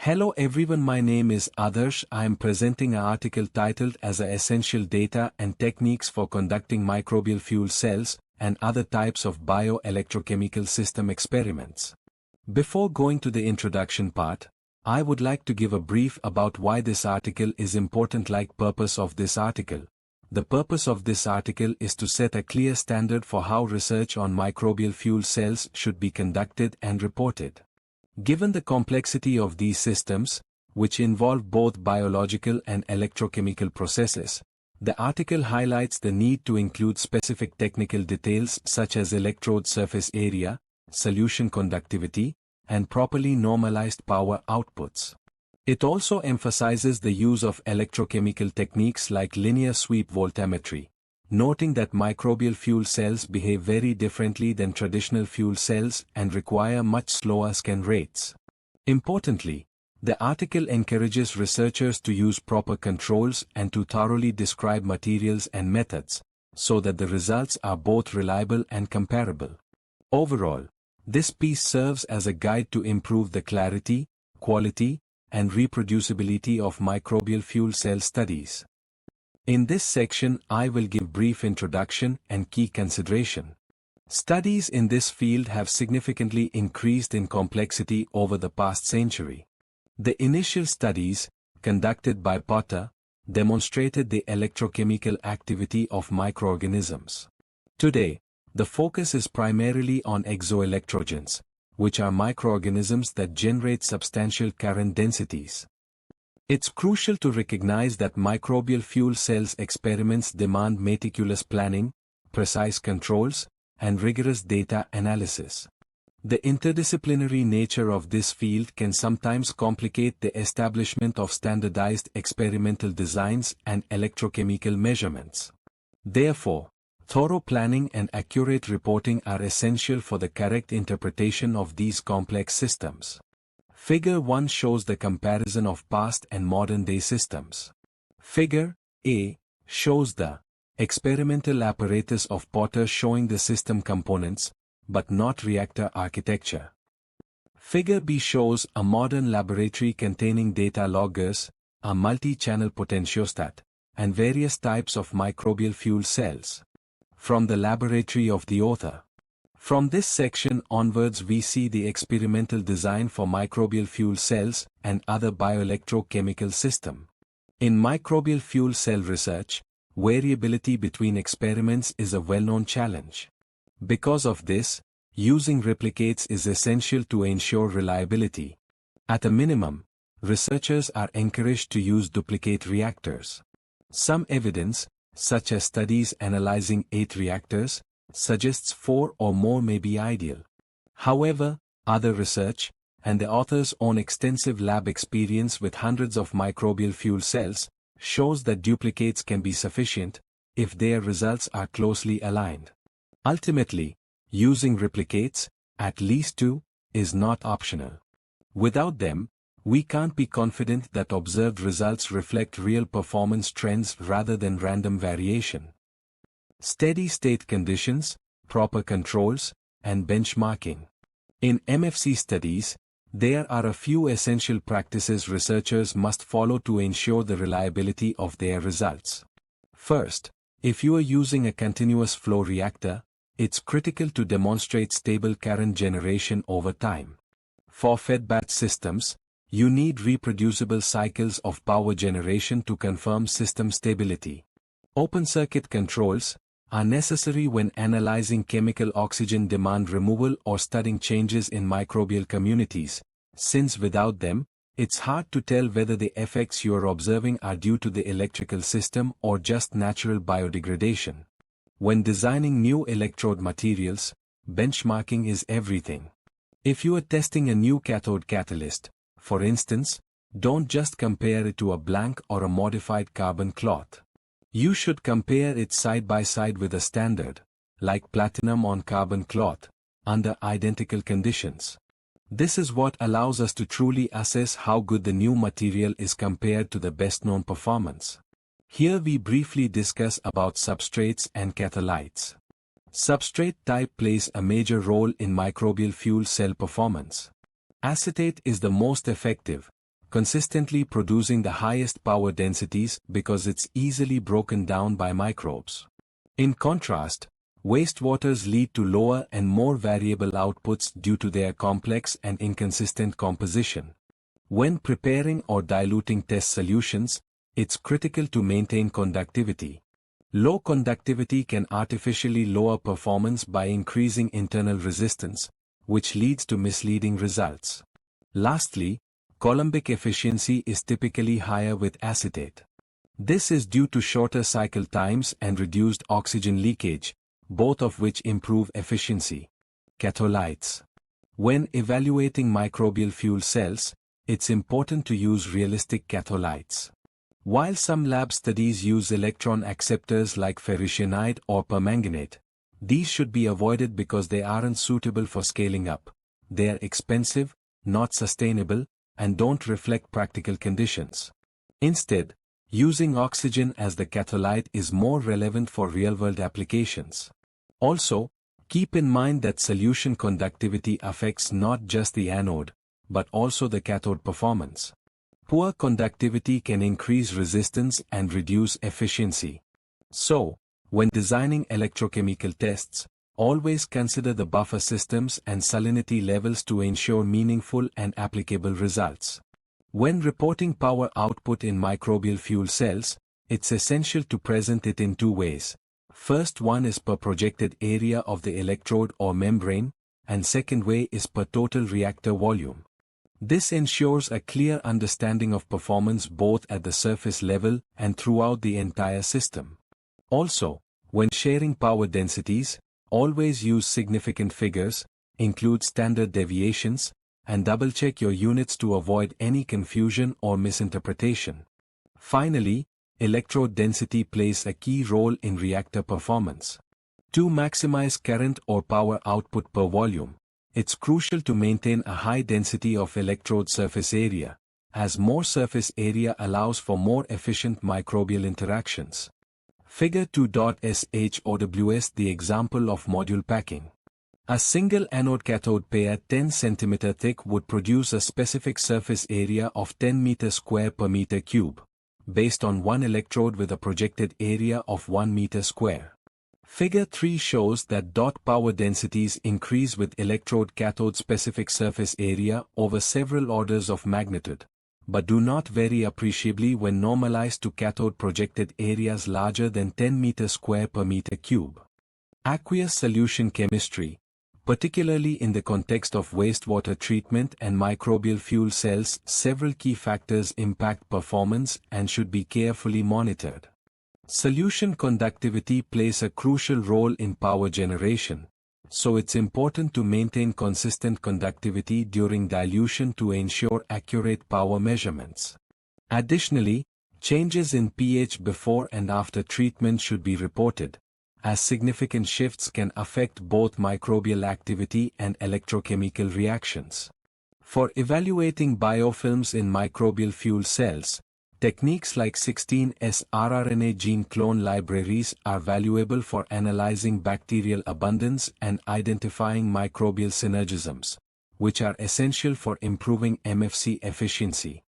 Hello everyone, my name is Adarsh. I am presenting an article titled as Essential Data and Techniques for Conducting Microbial Fuel Cells and Other Types of Bioelectrochemical System Experiments. Before going to the introduction part, I would like to give a brief about why this article is important. Purpose of this article. The purpose of this article is to set a clear standard for how research on microbial fuel cells should be conducted and reported. Given the complexity of these systems, which involve both biological and electrochemical processes, the article highlights the need to include specific technical details such as electrode surface area, solution conductivity, and properly normalized power outputs. It also emphasizes the use of electrochemical techniques like linear sweep voltammetry, noting that microbial fuel cells behave very differently than traditional fuel cells and require much slower scan rates. Importantly, the article encourages researchers to use proper controls and to thoroughly describe materials and methods, so that the results are both reliable and comparable. Overall, this piece serves as a guide to improve the clarity, quality, and reproducibility of microbial fuel cell studies. In this section, I will give brief introduction and key consideration. Studies in this field have significantly increased in complexity over the past century. The initial studies, conducted by Potter, demonstrated the electrochemical activity of microorganisms. Today, the focus is primarily on exoelectrogens, which are microorganisms that generate substantial current densities. It's crucial to recognize that microbial fuel cells experiments demand meticulous planning, precise controls, and rigorous data analysis. The interdisciplinary nature of this field can sometimes complicate the establishment of standardized experimental designs and electrochemical measurements. Therefore, thorough planning and accurate reporting are essential for the correct interpretation of these complex systems. Figure 1 shows the comparison of past and modern-day systems. Figure A shows the experimental apparatus of Potter, showing the system components, but not reactor architecture. Figure B shows a modern laboratory containing data loggers, a multi-channel potentiostat, and various types of microbial fuel cells. From the laboratory of the author. From this section onwards, we see the experimental design for microbial fuel cells and other bioelectrochemical system. In microbial fuel cell research, variability between experiments is a well-known challenge. Because of this, using replicates is essential to ensure reliability. At a minimum, researchers are encouraged to use duplicate reactors. Some evidence, such as studies analyzing 8 reactors, suggests 4 or more may be ideal. However, other research, and the author's own extensive lab experience with hundreds of microbial fuel cells, shows that duplicates can be sufficient, if their results are closely aligned. Ultimately, using replicates, at least 2, is not optional. Without them, we can't be confident that observed results reflect real performance trends rather than random variation. Steady-state conditions, proper controls, and benchmarking. In MFC studies, there are a few essential practices researchers must follow to ensure the reliability of their results. First, if you are using a continuous flow reactor, it's critical to demonstrate stable current generation over time. For fed-batch systems, you need reproducible cycles of power generation to confirm system stability. Open-circuit controls are necessary when analyzing chemical oxygen demand removal or studying changes in microbial communities, since without them, it's hard to tell whether the effects you are observing are due to the electrical system or just natural biodegradation. When designing new electrode materials, benchmarking is everything. If you are testing a new cathode catalyst, for instance, don't just compare it to a blank or a modified carbon cloth. You should compare it side by side with a standard, like platinum on carbon cloth, under identical conditions. This is what allows us to truly assess how good the new material is compared to the best-known performance. Here we briefly discuss about substrates and catalytes. Substrate type plays a major role in microbial fuel cell performance. Acetate is the most effective, consistently producing the highest power densities because it's easily broken down by microbes. In contrast, wastewaters lead to lower and more variable outputs due to their complex and inconsistent composition. When preparing or diluting test solutions, it's critical to maintain conductivity. Low conductivity can artificially lower performance by increasing internal resistance, which leads to misleading results. Lastly, coulombic efficiency is typically higher with acetate. This is due to shorter cycle times and reduced oxygen leakage, both of which improve efficiency. Catholytes. When evaluating microbial fuel cells, it's important to use realistic catholytes. While some lab studies use electron acceptors like ferricyanide or permanganate, these should be avoided because they aren't suitable for scaling up. They are expensive, not sustainable, and don't reflect practical conditions. Instead, using oxygen as the catholyte is more relevant for real-world applications. Also, keep in mind that solution conductivity affects not just the anode, but also the cathode performance. Poor conductivity can increase resistance and reduce efficiency. So, when designing electrochemical tests, always consider the buffer systems and salinity levels to ensure meaningful and applicable results. When reporting power output in microbial fuel cells, it's essential to present it in two ways. First one is per projected area of the electrode or membrane, and second way is per total reactor volume. This ensures a clear understanding of performance both at the surface level and throughout the entire system. Also, when sharing power densities, always use significant figures, include standard deviations, and double-check your units to avoid any confusion or misinterpretation. Finally, electrode density plays a key role in reactor performance. To maximize current or power output per volume, it's crucial to maintain a high density of electrode surface area, as more surface area allows for more efficient microbial interactions. Figure 2.shows the example of module packing. A single anode-cathode pair 10 cm thick would produce a specific surface area of 10 m² per meter cube, based on one electrode with a projected area of 1 m². Figure 3 shows that power densities increase with electrode cathode specific surface area over several orders of magnitude, but do not vary appreciably when normalized to cathode projected areas larger than 10 m² per meter cube. Aqueous solution chemistry, particularly in the context of wastewater treatment and microbial fuel cells, several key factors impact performance and should be carefully monitored. Solution conductivity plays a crucial role in power generation, so it's important to maintain consistent conductivity during dilution to ensure accurate power measurements. Additionally, changes in pH before and after treatment should be reported, as significant shifts can affect both microbial activity and electrochemical reactions. For evaluating biofilms in microbial fuel cells, techniques like 16S rRNA gene clone libraries are valuable for analyzing bacterial abundance and identifying microbial synergisms, which are essential for improving MFC efficiency.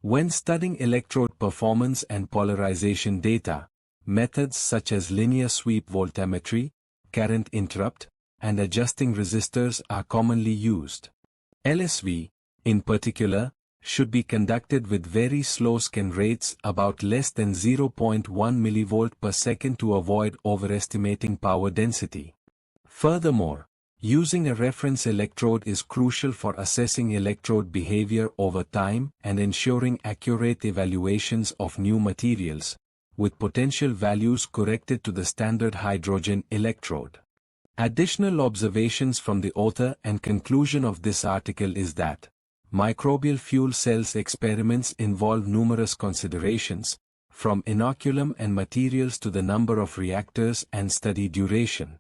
When studying electrode performance and polarization data, methods such as linear sweep voltammetry, current interrupt, and adjusting resistors are commonly used. LSV, in particular, should be conducted with very slow scan rates about less than 0.1 mV per second to avoid overestimating power density. Furthermore, using a reference electrode is crucial for assessing electrode behavior over time and ensuring accurate evaluations of new materials, with potential values corrected to the standard hydrogen electrode. Additional observations from the author and conclusion of this article is that microbial fuel cells experiments involve numerous considerations, from inoculum and materials to the number of reactors and study duration.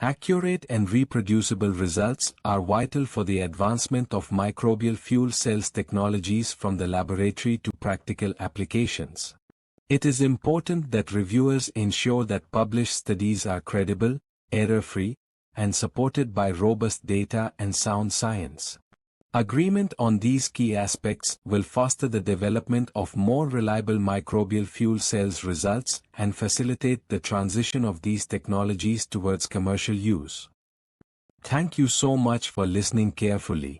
Accurate and reproducible results are vital for the advancement of microbial fuel cells technologies from the laboratory to practical applications. It is important that reviewers ensure that published studies are credible, error-free, and supported by robust data and sound science. Agreement on these key aspects will foster the development of more reliable microbial fuel cells results and facilitate the transition of these technologies towards commercial use. Thank you so much for listening carefully.